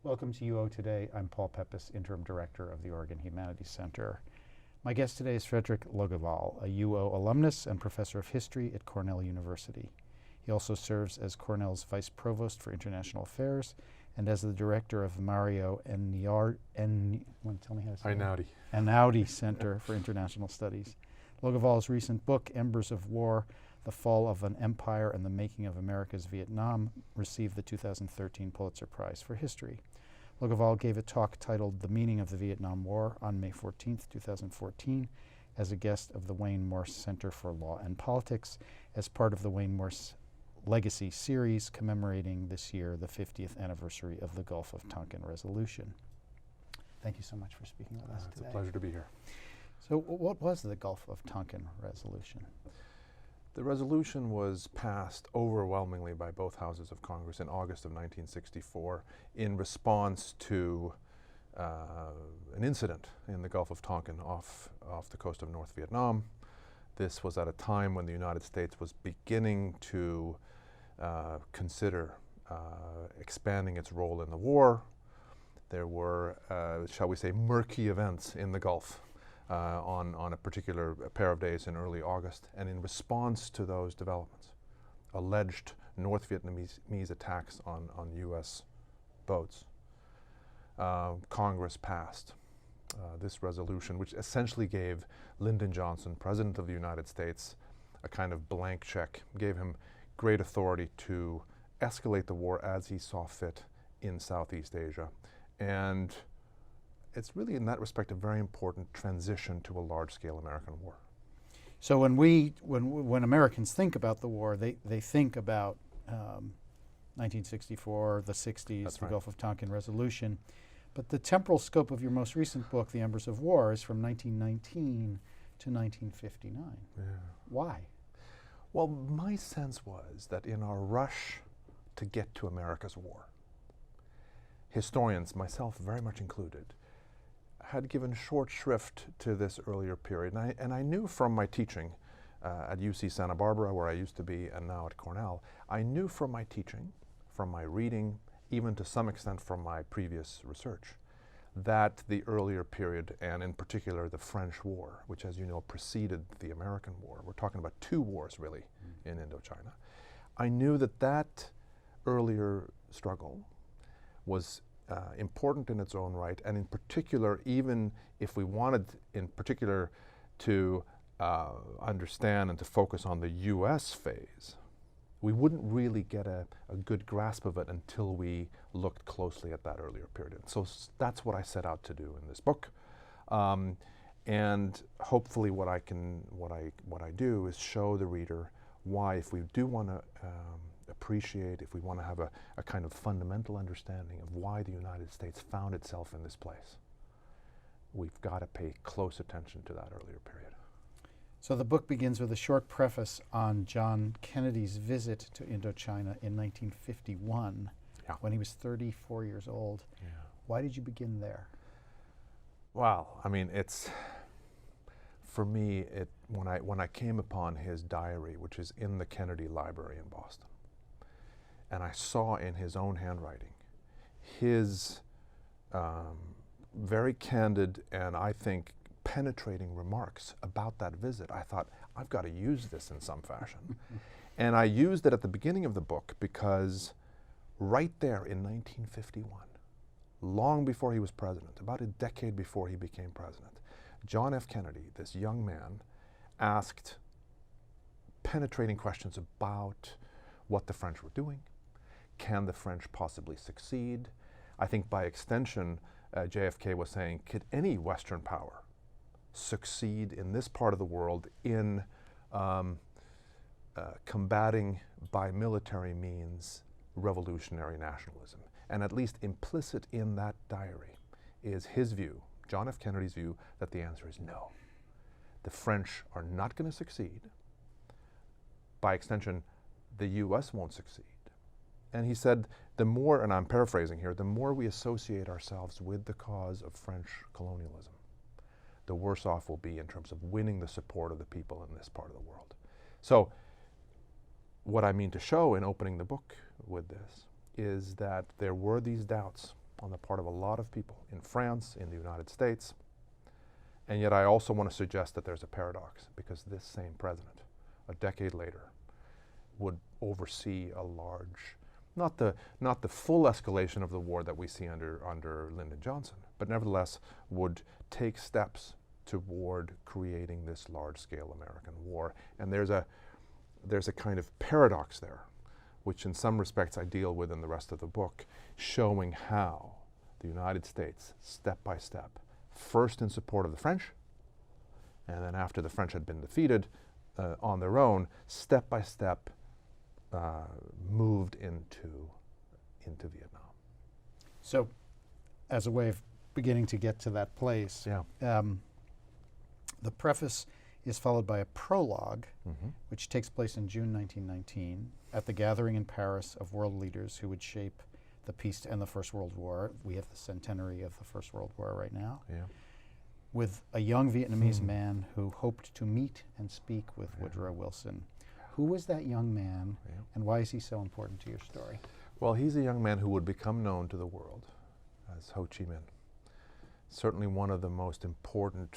Welcome to UO Today. I'm Paul Peppis, Interim Director of the Oregon Humanities Center. My guest today is Fredrik Logevall, a UO alumnus and professor of history at Cornell University. He also serves as Cornell's Vice Provost for International Affairs and as the Director of Mario Einaudi Center for International Studies. Logevall's recent book, Embers of War, The Fall of an Empire and the Making of America's Vietnam, received the 2013 Pulitzer Prize for History. Logevall gave a talk titled The Meaning of the Vietnam War on May 14, 2014, as a guest of the Wayne Morse Center for Law and Politics as part of the Wayne Morse Legacy series commemorating this year the 50th anniversary of the Gulf of Tonkin resolution. Thank you so much for speaking with us today. It's a pleasure to be here. So what was the Gulf of Tonkin resolution? The resolution was passed overwhelmingly by both houses of Congress in August of 1964 in response to an incident in the Gulf of Tonkin off the coast of North Vietnam. This was at a time when the United States was beginning to consider expanding its role in the war. There were, shall we say, murky events in the Gulf on a particular pair of days in early August. And in response to those developments, alleged North Vietnamese attacks on U.S. boats, Congress passed this resolution, which essentially gave Lyndon Johnson, President of the United States, a kind of blank check, gave him great authority to escalate the war as he saw fit in Southeast Asia. And it's really, in that respect, a very important transition to a large-scale American war. So when Americans think about the war, they think about 1964, the 60s, That's the right. Gulf of Tonkin resolution. But the temporal scope of your most recent book, The Embers of War, is from 1919 to 1959. Yeah. Why? Well, my sense was that in our rush to get to America's war, historians, myself very much included, had given short shrift to this earlier period. And I knew from my teaching at UC Santa Barbara, where I used to be, and now at Cornell, I knew from my teaching, from my reading, even to some extent from my previous research, that the earlier period, and in particular the French War, which, as you know, preceded the American War — we're talking about two wars really in Indochina — I knew that that earlier struggle was important in its own right, and in particular, even if we wanted in particular to understand and to focus on the U.S. phase, we wouldn't really get a good grasp of it until we looked closely at that earlier period. So that's what I set out to do in this book, and hopefully what I do is show the reader why, if we do want to appreciate, if we want to have a kind of fundamental understanding of why the United States found itself in this place, we've got to pay close attention to that earlier period. So the book begins with a short preface on John Kennedy's visit to Indochina in 1951, when he was 34 years old. Yeah. Why did you begin there? Well, I mean, it's, for me, when I came upon his diary, which is in the Kennedy Library in Boston, and I saw in his own handwriting his very candid and, I think, penetrating remarks about that visit, I thought, I've got to use this in some fashion. And I used it at the beginning of the book because right there in 1951, long before he was president, about a decade before he became president, John F. Kennedy, this young man, asked penetrating questions about what the French were doing. Can the French possibly succeed? I think by extension, JFK was saying, could any Western power succeed in this part of the world in combating by military means revolutionary nationalism? And at least implicit in that diary is his view, John F. Kennedy's view, that the answer is no. The French are not going to succeed. By extension, the U.S. won't succeed. And he said, the more, and I'm paraphrasing here, the more we associate ourselves with the cause of French colonialism, the worse off we'll be in terms of winning the support of the people in this part of the world. So what I mean to show in opening the book with this is that there were these doubts on the part of a lot of people in France, in the United States. And yet I also want to suggest that there's a paradox, because this same president, a decade later, would oversee a large, not the full escalation of the war that we see under Lyndon Johnson, but nevertheless would take steps toward creating this large-scale American war. And there's a kind of paradox there, which in some respects I deal with in the rest of the book, showing how the United States, step by step, first in support of the French, and then after the French had been defeated on their own, step by step moved into Vietnam. So, as a way of beginning to get to that place, the preface is followed by a prologue, which takes place in June 1919 at the gathering in Paris of world leaders who would shape the peace and the First World War. We have the centenary of the First World War right now, with a young Vietnamese man who hoped to meet and speak with Woodrow Wilson. Who was that young man, and why is he so important to your story? Well, he's a young man who would become known to the world as Ho Chi Minh. Certainly one of the most important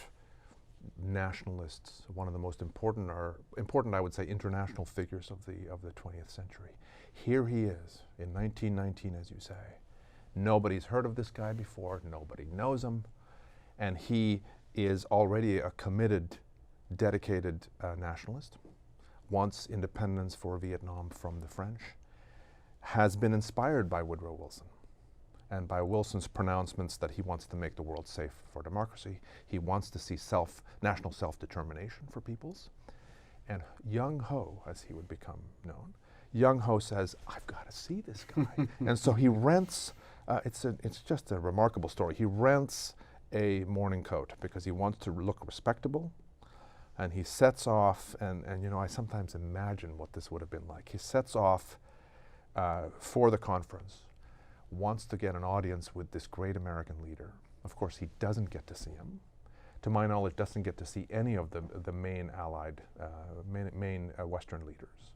nationalists, one of the most important, I would say, international figures of the 20th century. Here he is in 1919, as you say. Nobody's heard of this guy before, nobody knows him, and he is already a committed, dedicated nationalist, wants independence for Vietnam from the French, has been inspired by Woodrow Wilson and by Wilson's pronouncements that he wants to make the world safe for democracy. He wants to see national self-determination for peoples. And young Ho, as he would become known, young Ho says, I've got to see this guy. And so he rents, it's just a remarkable story. He rents a morning coat because he wants to look respectable. And he sets off, and you know, I sometimes imagine what this would have been like. He sets off for the conference, wants to get an audience with this great American leader. Of course, he doesn't get to see him. To my knowledge, doesn't get to see any of the main allied, main Western leaders.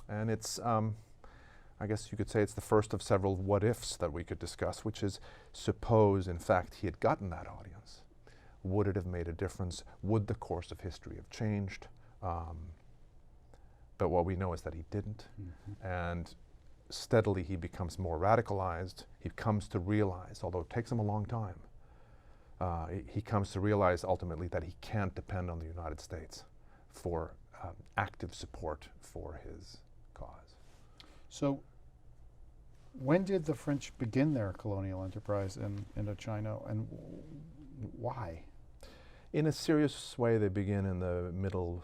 And it's, I guess you could say it's the first of several what-ifs that we could discuss, which is, suppose, in fact, he had gotten that audience. Would it have made a difference? Would the course of history have changed? But what we know is that he didn't. And steadily he becomes more radicalized. He comes to realize, although it takes him a long time, he comes to realize ultimately that he can't depend on the United States for active support for his cause. So when did the French begin their colonial enterprise in Indochina, and why? In a serious way, they begin in the middle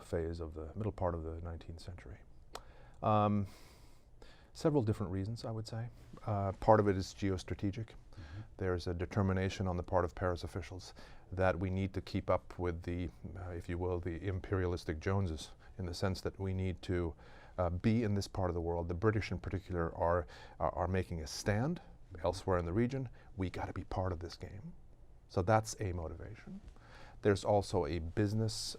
part of the 19th century. Several different reasons, I would say. Part of it is geostrategic. There's a determination on the part of Paris officials that we need to keep up with the, if you will, the imperialistic Joneses, in the sense that we need to be in this part of the world. The British in particular are making a stand elsewhere in the region. We got to be part of this game. So that's a motivation. There's also a business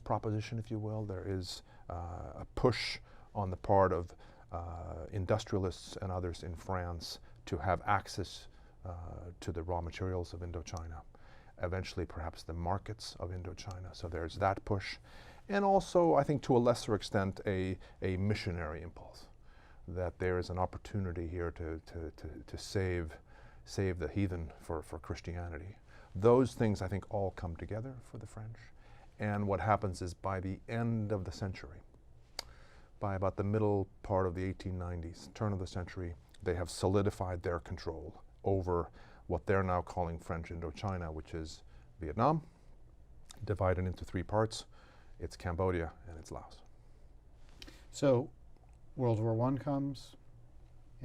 proposition, if you will. There is a push on the part of industrialists and others in France to have access to the raw materials of Indochina, eventually perhaps the markets of Indochina. So there's that push. And also, I think to a lesser extent, a missionary impulse, that there is an opportunity here to save the heathen for Christianity. Those things, I think, all come together for the French. And what happens is, by the end of the century, by about the middle part of the 1890s, turn of the century, they have solidified their control over what they're now calling French Indochina, which is Vietnam, divided into three parts. It's Cambodia and it's Laos. So World War I comes,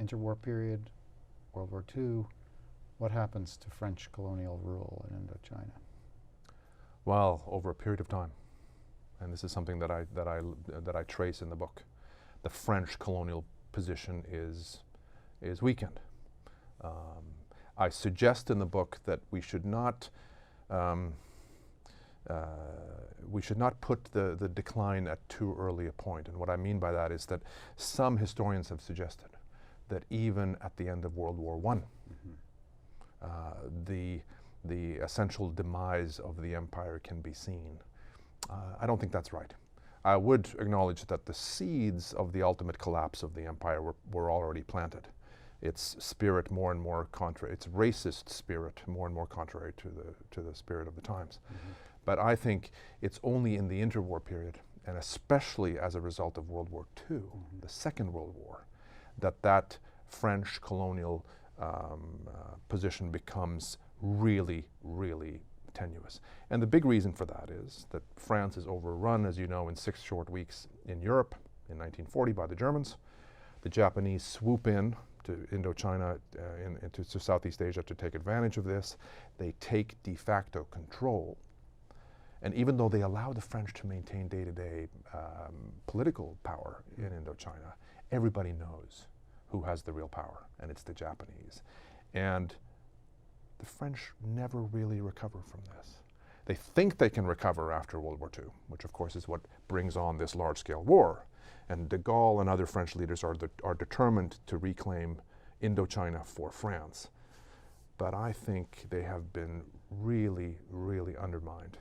interwar period, World War II. What happens to French colonial rule in Indochina? Well, over a period of time, and this is something that I trace in the book, the French colonial position is weakened. I suggest in the book that we should not put the decline at too early a point, and what I mean by that is that some historians have suggested that even at the end of World War I, the essential demise of the empire can be seen. I don't think that's right. I would acknowledge that the seeds of the ultimate collapse of the empire were already planted. Its spirit more and more contrary, its racist spirit more and more contrary to the spirit of the times. But I think it's only in the interwar period, and especially as a result of World War II, the Second World War, that French colonial position becomes really, really tenuous. And the big reason for that is that France is overrun, as you know, in 6 short weeks in Europe in 1940 by the Germans. The Japanese swoop in to Indochina, to Southeast Asia to take advantage of this. They take de facto control. And even though they allow the French to maintain day-to-day political power in Indochina, everybody knows who has the real power, and it's the Japanese. And the French never really recover from this. They think they can recover after World War II, which of course is what brings on this large-scale war. And de Gaulle and other French leaders are determined to reclaim Indochina for France. But I think they have been really, really undermined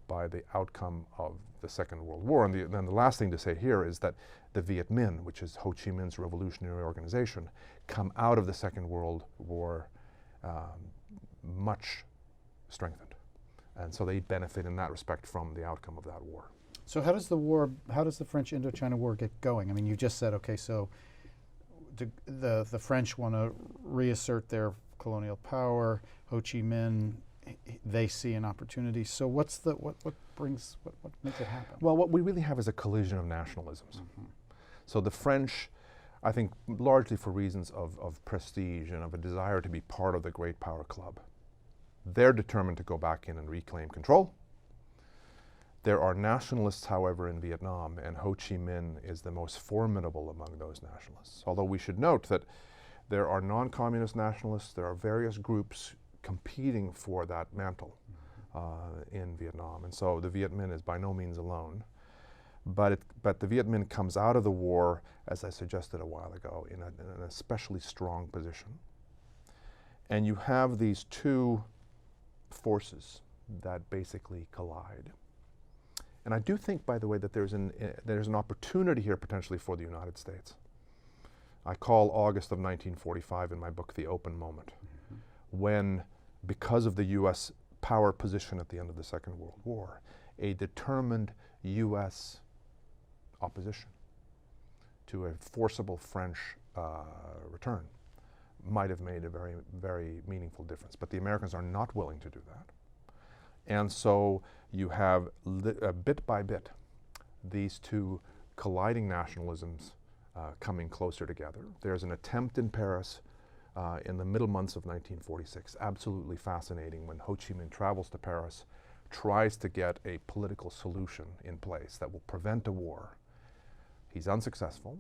by the outcome of the Second World War. And then the last thing to say here is that the Viet Minh, which is Ho Chi Minh's revolutionary organization, come out of the Second World War much strengthened. And so they benefit in that respect from the outcome of that war. So how does the French Indochina War get going? I mean, you just said, okay, so the French want to reassert their colonial power. Ho Chi Minh, they see an opportunity. So what makes it happen? Well, what we really have is a collision of nationalisms. So the French, I think largely for reasons of prestige and of a desire to be part of the great power club, they're determined to go back in and reclaim control. There are nationalists, however, in Vietnam, and Ho Chi Minh is the most formidable among those nationalists. Although we should note that there are non-communist nationalists, there are various groups competing for that mantle in Vietnam. And so the Viet Minh is by no means alone. But the Viet Minh comes out of the war, as I suggested a while ago, in an especially strong position. And you have these two forces that basically collide. And I do think, by the way, that there's an opportunity here potentially for the United States. I call August of 1945 in my book the open moment, when, because of the U.S. power position at the end of the Second World War, a determined U.S. opposition to a forcible French return might have made a very, very meaningful difference. But the Americans are not willing to do that. And so you have, bit by bit, these two colliding nationalisms coming closer together. There's an attempt in Paris in the middle months of 1946, absolutely fascinating, when Ho Chi Minh travels to Paris, tries to get a political solution in place that will prevent a war. He's unsuccessful,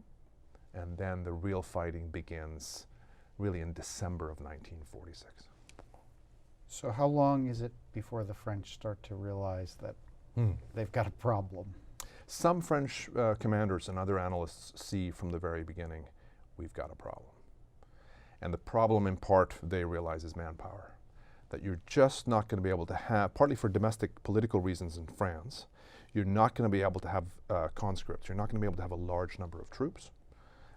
and then the real fighting begins really in December of 1946. So how long is it before the French start to realize that they've got a problem? Some French commanders and other analysts see from the very beginning, we've got a problem. And the problem, in part, they realize is manpower. That you're just not going to be able to have, partly for domestic political reasons in France, you're not going to be able to have conscripts. You're not going to be able to have a large number of troops.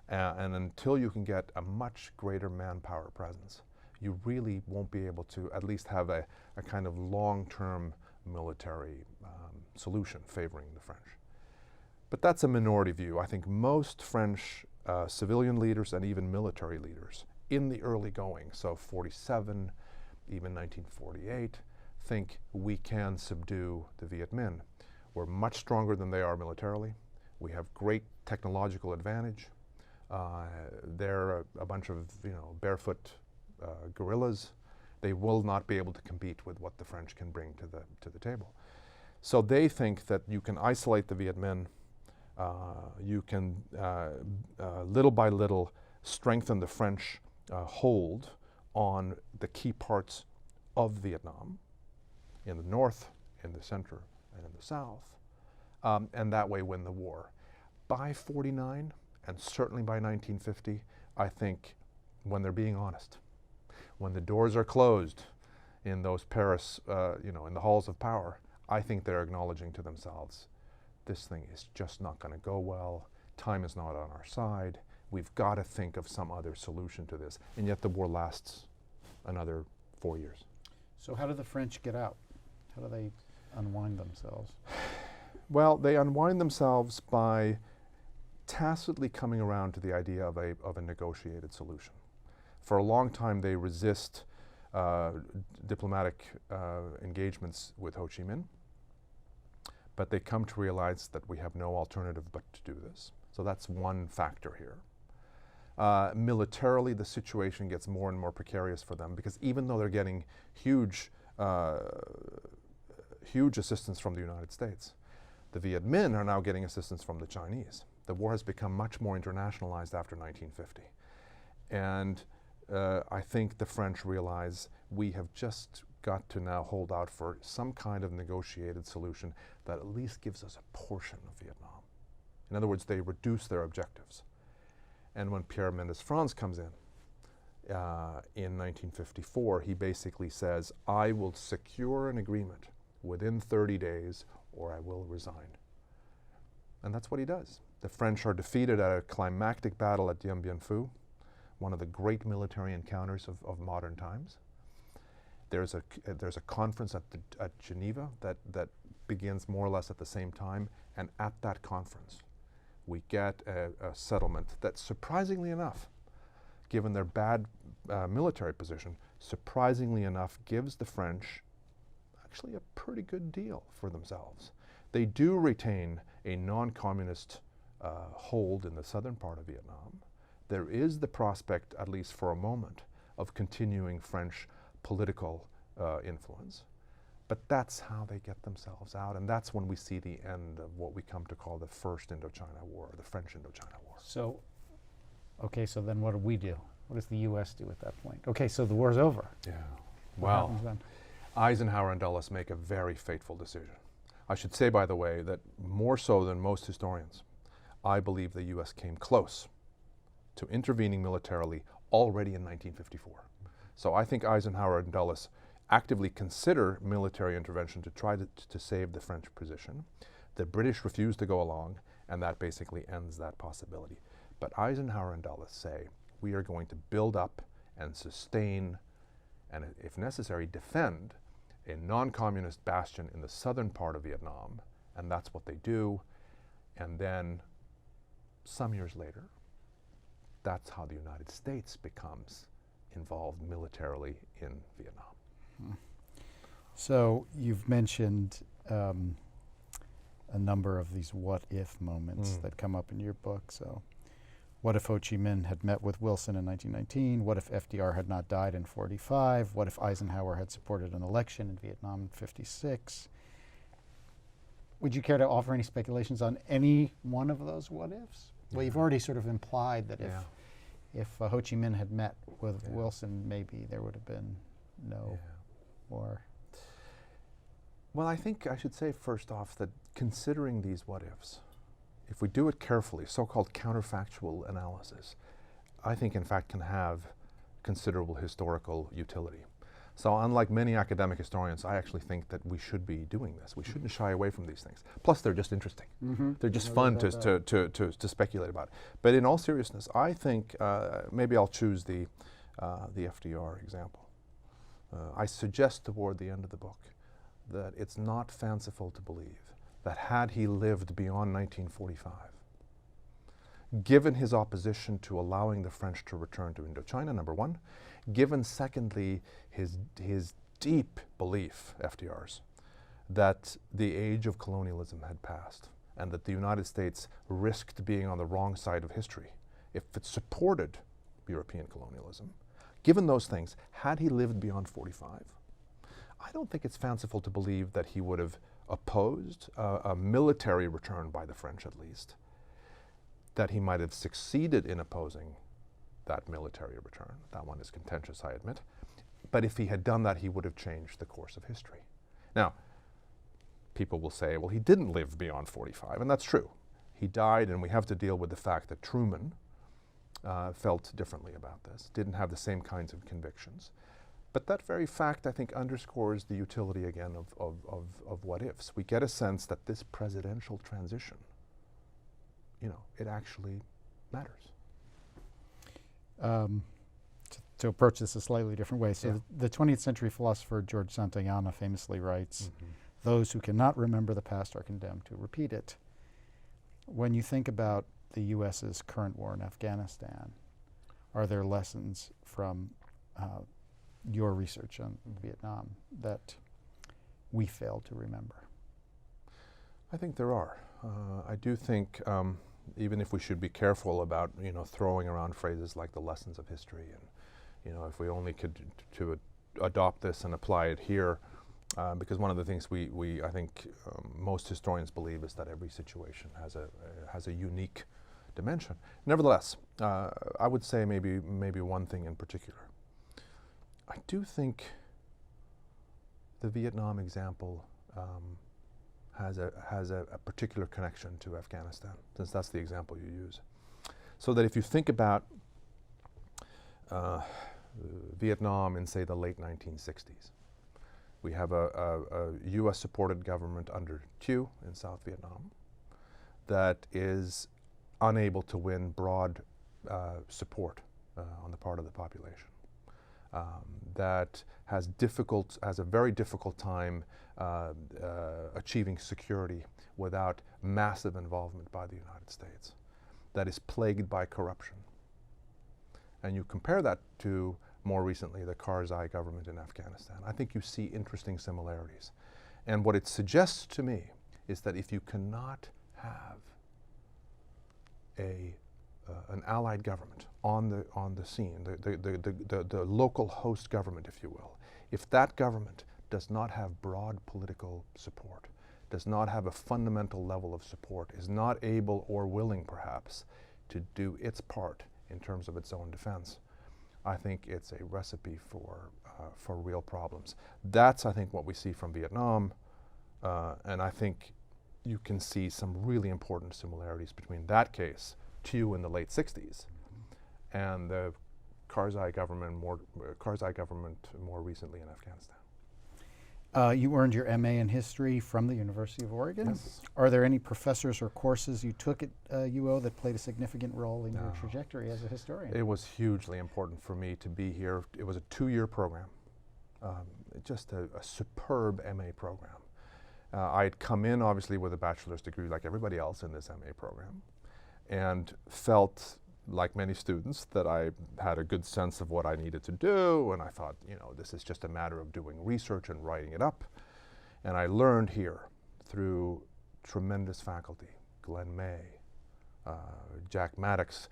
And until you can get a much greater manpower presence, you really won't be able to at least have a kind of long-term military solution favoring the French. But that's a minority view. I think most French civilian leaders and even military leaders in the early going, so 47, even 1948, think we can subdue the Viet Minh. We're much stronger than they are militarily. We have great technological advantage. They're a bunch of barefoot guerrillas. They will not be able to compete with what the French can bring to the table. So they think that you can isolate the Viet Minh. You can little by little strengthen the French hold on the key parts of Vietnam, in the north, in the center, and in the south, and that way win the war. By 49, and certainly by 1950, I think, when they're being honest, when the doors are closed in those Paris, in the halls of power, I think they're acknowledging to themselves, this thing is just not going to go well. Time is not on our side. We've got to think of some other solution to this. And yet the war lasts another 4 years. So how do the French get out? How do they unwind themselves? Well, they unwind themselves by tacitly coming around to the idea of a negotiated solution. For a long time, they resist diplomatic engagements with Ho Chi Minh, but they come to realize that we have no alternative but to do this. So that's one factor here. Militarily, the situation gets more and more precarious for them, because even though they're getting huge assistance from the United States, the Viet Minh are now getting assistance from the Chinese. The war has become much more internationalized after 1950. And I think the French realize we have just got to now hold out for some kind of negotiated solution that at least gives us a portion of Vietnam. In other words, they reduce their objectives. And when Pierre Mendès France comes in 1954, he basically says, I will secure an agreement within 30 days or I will resign. And that's what he does. The French are defeated at a climactic battle at Dien Bien Phu, one of the great military encounters of modern times. There's a conference at Geneva that begins more or less at the same time, and at that conference we get a settlement that, surprisingly enough, given their bad military position, surprisingly enough gives the French actually a pretty good deal for themselves. They do retain a non-communist hold in the southern part of Vietnam. There is the prospect, at least for a moment, of continuing French political influence. But that's how they get themselves out, and that's when we see the end of what we come to call the First Indochina War, the French Indochina War. So, okay, so then what do we do? What does the U.S. do at that point? Okay, so the war's over. Yeah. What Well, happens then? Eisenhower and Dulles make a very fateful decision. I should say, by the way, that more so than most historians, I believe the U.S. came close to intervening militarily already in 1954. So I think Eisenhower and Dulles actively consider military intervention to try to save the French position. The British refuse to go along, and that basically ends that possibility. But Eisenhower and Dulles say, we are going to build up and sustain, and if necessary, defend a non-communist bastion in the southern part of Vietnam, and that's what they do. And then, some years later, that's how the United States becomes involved militarily in Vietnam. So you've mentioned a number of these what-if moments that come up in your book. So what if Ho Chi Minh had met with Wilson in 1919? What if FDR had not died in 45? What if Eisenhower had supported an election in Vietnam in 56? Would you care to offer any speculations on any one of those what-ifs? Well, you've already sort of implied that if Ho Chi Minh had met with Wilson, maybe there would have been no war. Well, I think I should say first off that considering these what-ifs, if we do it carefully, so-called counterfactual analysis, I think in fact can have considerable historical utility. So unlike many academic historians, I actually think that we should be doing this. We shouldn't shy away from these things. Plus, they're just interesting. They're just fun to speculate about. But in all seriousness, I think maybe I'll choose the FDR example. I suggest toward the end of the book that it's not fanciful to believe that had he lived beyond 1945, given his opposition to allowing the French to return to Indochina, number one, given secondly his deep belief, FDR's, that the age of colonialism had passed and that the United States risked being on the wrong side of history if it supported European colonialism. Given those things, had he lived beyond 45, I don't think it's fanciful to believe that he would have opposed a military return by the French at least, that he might have succeeded in opposing that military return. That one is contentious, I admit. But if he had done that, he would have changed the course of history. Now, people will say, well, he didn't live beyond 45, and that's true. He died, and we have to deal with the fact that Truman felt differently about this, didn't have the same kinds of convictions. But that very fact, I think, underscores the utility again of what ifs. We get a sense that this presidential transition, it actually matters. To approach this a slightly different way. So Yeah. the 20th century philosopher George Santayana famously writes, "Those who cannot remember the past are condemned to repeat it." When you think about the U.S.'s current war in Afghanistan, are there lessons from your research on Vietnam that we fail to remember? I think there are. I do think, even if we should be careful about throwing around phrases like the lessons of history, and if we only could to adopt this and apply it here, because one of the things I think most historians believe is that every situation has a unique dimension. Nevertheless, I would say maybe one thing in particular. I do think the Vietnam example has a particular connection to Afghanistan, since that's the example you use. So that if you think about Vietnam in, say, the late 1960s, we have a US-supported government under Thieu in South Vietnam that is unable to win broad support on the part of the population. That has a very difficult time achieving security without massive involvement by the United States, that is plagued by corruption. And you compare that to, more recently, the Karzai government in Afghanistan. I think you see interesting similarities. And what it suggests to me is that if you cannot have an allied government on the scene, the local host government, if you will, if that government does not have broad political support, does not have a fundamental level of support, is not able or willing perhaps to do its part in terms of its own defense, I think it's a recipe for real problems. That's, I think, what we see from Vietnam, and I think you can see some really important similarities between that case, Thieu in the late 60s, and the Karzai government more recently in Afghanistan. You earned your MA in history from the University of Oregon. Yes. Are there any professors or courses you took at UO that played a significant role in your trajectory as a historian? It was hugely important for me to be here. It was a 2-year program, just a superb MA program. I had come in, obviously, with a bachelor's degree like everybody else in this MA program, and felt, like many students, that I had a good sense of what I needed to do, and I thought, this is just a matter of doing research and writing it up. And I learned here through tremendous faculty, Glenn May, Jack Maddox.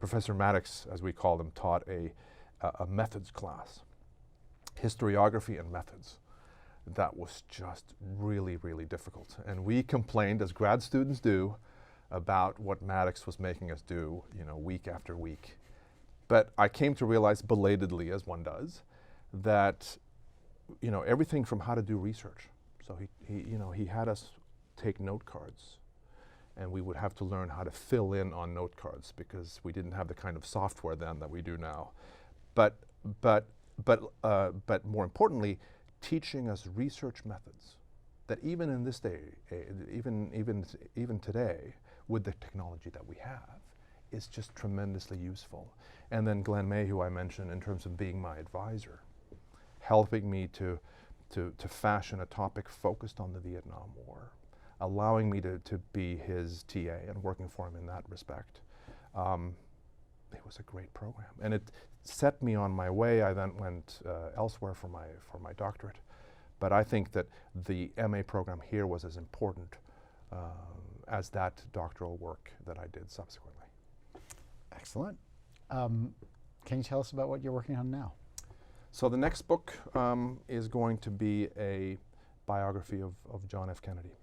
Professor Maddox, as we call him, taught a methods class, historiography and methods. That was just really, really difficult. And we complained, as grad students do, about what Maddox was making us do, week after week. But I came to realize, belatedly, as one does, that, everything from how to do research. So he had us take note cards, and we would have to learn how to fill in on note cards because we didn't have the kind of software then that we do now. But more importantly, teaching us research methods that even in this day, even today, with the technology that we have, is just tremendously useful. And then Glenn May, who I mentioned, in terms of being my advisor, helping me to fashion a topic focused on the Vietnam War, allowing me to be his TA and working for him in that respect. It was a great program, and it set me on my way. I then went elsewhere for my doctorate, but I think that the MA program here was as important as that doctoral work that I did subsequently. Excellent. Can you tell us about what you're working on now? So the next book is going to be a biography of John F. Kennedy.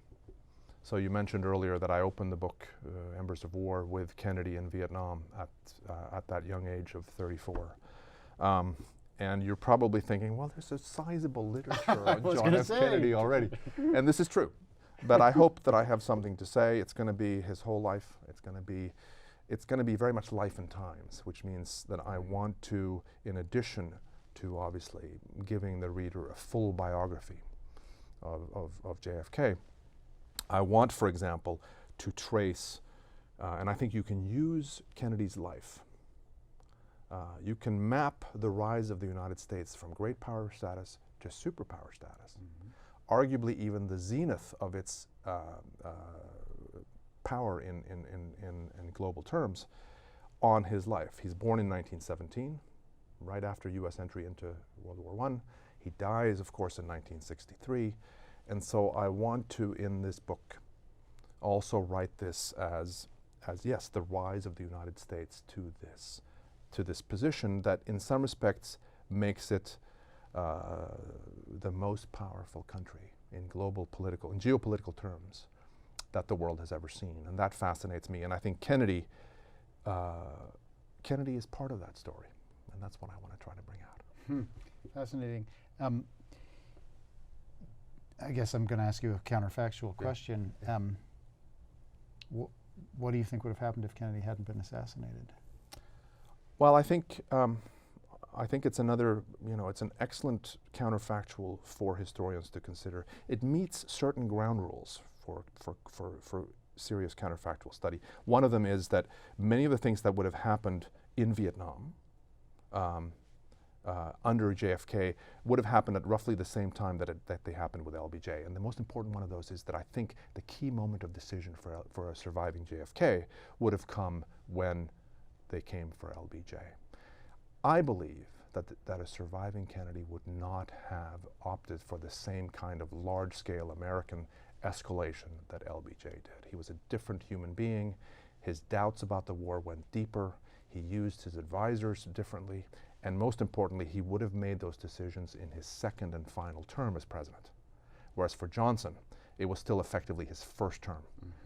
So you mentioned earlier that I opened the book, Embers of War, with Kennedy in Vietnam at that young age of 34. And you're probably thinking, well, there's a sizable literature on John F. Kennedy already. And this is true. But I hope that I have something to say. It's going to be his whole life. It's going to be it's going to be very much life and times, which means that I want to, in addition to obviously giving the reader a full biography of JFK, I want, for example, to trace, and I think you can use Kennedy's life. You can map the rise of the United States from great power status to superpower status. Arguably even the zenith of its power in global terms on his life. He's born in 1917, right after US entry into World War I. He dies, of course, in 1963. And so I want to, in this book, also write this as yes, the rise of the United States to this position that in some respects makes it the most powerful country in global political, in geopolitical terms that the world has ever seen. And that fascinates me. And I think Kennedy is part of that story. And that's what I want to try to bring out. Fascinating. I guess I'm going to ask you a counterfactual question. What do you think would have happened if Kennedy hadn't been assassinated? Well, I think it's another, it's an excellent counterfactual for historians to consider. It meets certain ground rules for serious counterfactual study. One of them is that many of the things that would have happened in Vietnam under JFK would have happened at roughly the same time that they happened with LBJ. And the most important one of those is that I think the key moment of decision for a surviving JFK would have come when they came for LBJ. I believe that a surviving Kennedy would not have opted for the same kind of large-scale American escalation that LBJ did. He was a different human being. His doubts about the war went deeper. He used his advisors differently. And most importantly, he would have made those decisions in his second and final term as president. Whereas for Johnson, it was still effectively his first term.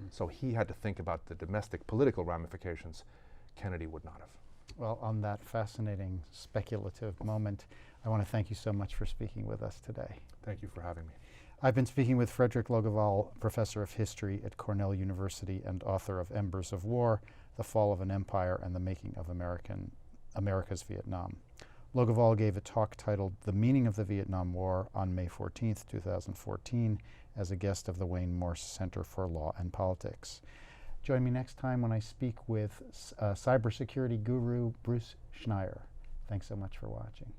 So he had to think about the domestic political ramifications. Kennedy would not have. Well, on that fascinating speculative moment, I want to thank you so much for speaking with us today. Thank you for having me. I've been speaking with Fredrik Logevall, professor of history at Cornell University and author of Embers of War, The Fall of an Empire and the Making of America's Vietnam. Logevall gave a talk titled The Meaning of the Vietnam War on May 14th, 2014, as a guest of the Wayne Morse Center for Law and Politics. Join me next time when I speak with cybersecurity guru Bruce Schneier. Thanks so much for watching.